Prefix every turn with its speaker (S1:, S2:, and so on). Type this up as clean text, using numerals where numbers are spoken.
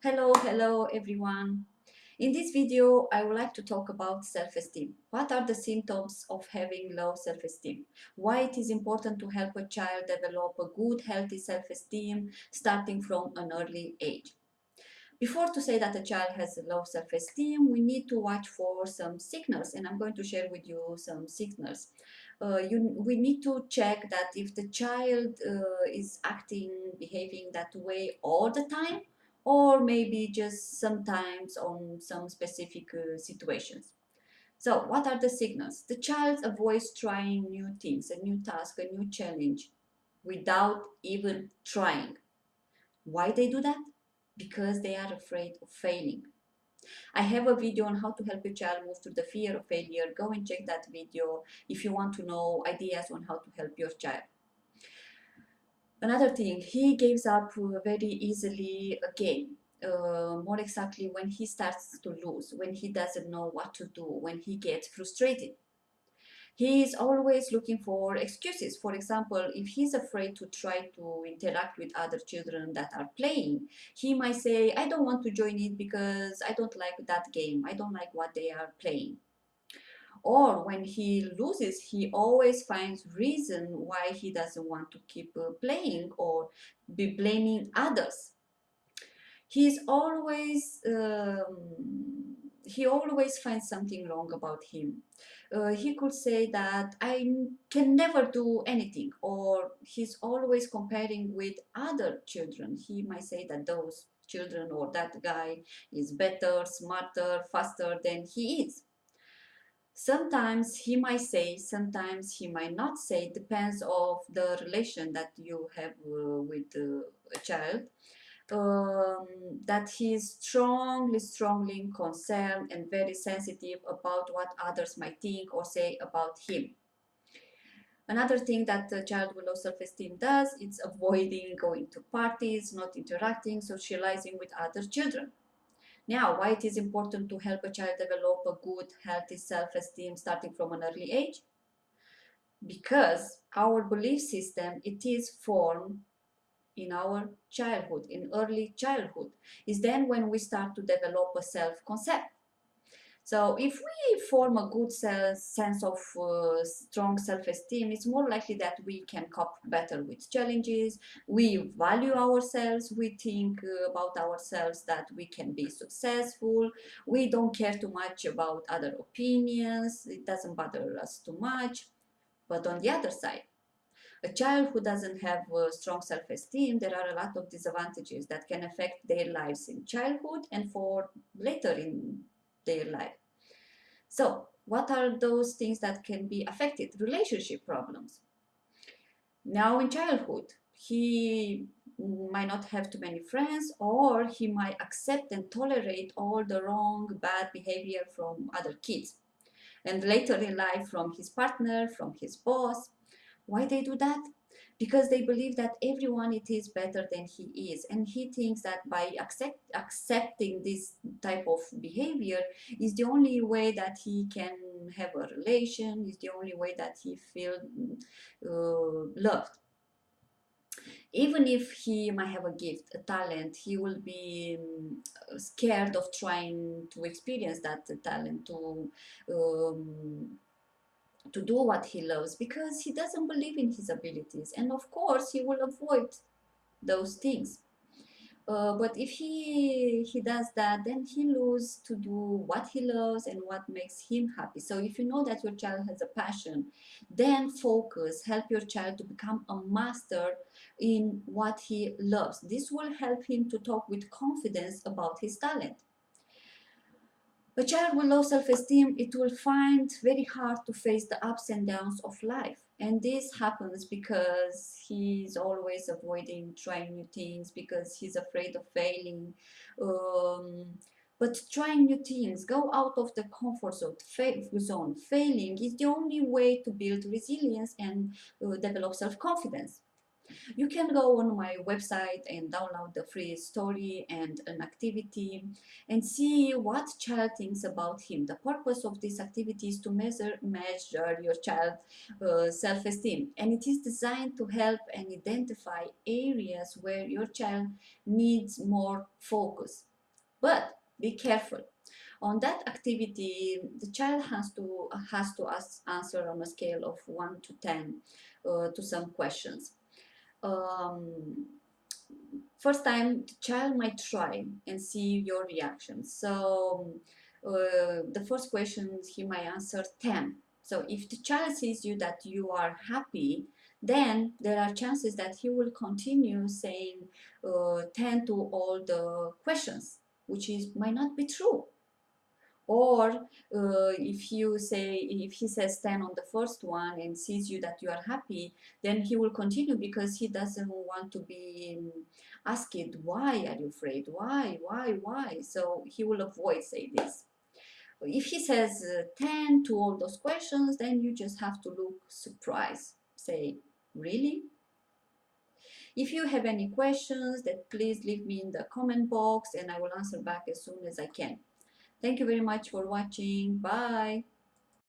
S1: Hello everyone. In this video, I would like to talk about self-esteem. What are the symptoms of having low self-esteem? Why it is important to help a child develop a good, healthy self-esteem starting from an early age. Before to say that a child has a low self-esteem, we need to watch for some signals, and I'm going to share with you some signals. We need to check that if the child is acting, behaving that way all the time, or maybe just sometimes on some specific situations. So, what are the signals? The child avoids trying new things, a new task, a new challenge, without even trying. Why they do that? Because they are afraid of failing. I have a video on how to help your child move through the fear of failure. Go and check that video if you want to know ideas on how to help your child. Another thing, he gives up very easily a game. More exactly when he starts to lose, when he doesn't know what to do, when he gets frustrated. He is always looking for excuses. For example, if he's afraid to try to interact with other children that are playing, he might say, I don't want to join it because I don't like that game. I don't like what they are playing. Or when he loses, he always finds reason why he doesn't want to keep playing or be blaming others. He's always he always finds something wrong about him. He could say that I can never do anything, or he's always comparing with other children. He might say that those children or that guy is better, smarter, faster than he is. Sometimes he might say, sometimes he might not say, depends of the relation that you have with a child. That he is strongly concerned and very sensitive about what others might think or say about him. Another thing that a child with low self-esteem does is avoiding going to parties, not interacting, socializing with other children. Now, why it is important to help a child develop a good, healthy self-esteem starting from an early age? Because our belief system, it is formed in our childhood, in early childhood, is then when we start to develop a self-concept. So if we form a good sense of strong self-esteem, it's more likely that we can cope better with challenges. We value ourselves. We think about ourselves that we can be successful. We don't care too much about other opinions. It doesn't bother us too much. But on the other side, a child who doesn't have strong self-esteem, there are a lot of disadvantages that can affect their lives in childhood and for later in their life. So, what are those things that can be affected? Relationship problems. Now, in childhood, he might not have too many friends, or he might accept and tolerate all the wrong, bad behavior from other kids. And later in life, from his partner, from his boss. Why they do that? Because they believe that everyone it is better than he is, and he thinks that by accepting this type of behavior is the only way that he can have a relation, is the only way that he feel loved. Even if he might have a gift, a talent, he will be scared of trying to experience that talent, um, to do what he loves because he doesn't believe in his abilities, and of course he will avoid those things. But if he does that, then he loses to do what he loves and what makes him happy. So if you know that your child has a passion, then focus, help your child to become a master in what he loves. This will help him to talk with confidence about his talent. A child with low self-esteem, it will find very hard to face the ups and downs of life. And this happens because he's always avoiding trying new things because he's afraid of failing. Um, but trying new things, go out of the comfort zone. Failing is the only way to build resilience and develop self-confidence. You can go on my website and download the free story and an activity and see what child thinks about him. The purpose of this activity is to measure your child self-esteem, and it is designed to help and identify areas where your child needs more focus. But be careful. On that activity, the child has to answer on a scale of 1 to 10 to some questions. Um, First time, the child might try and see your reaction. So the first question he might answer 10. So if the child sees you that you are happy, then there are chances that he will continue saying 10 to all the questions, which is might not be true. Or if he says 10 on the first one and sees you that you are happy, then he will continue because he doesn't want to be asked, why are you afraid, why, so he will avoid say this. If he says 10 to all those questions, then you just have to look surprised, say really. If you have any questions, then please leave me in the comment box and I will answer back as soon as I can. Thank you very much for watching. Bye.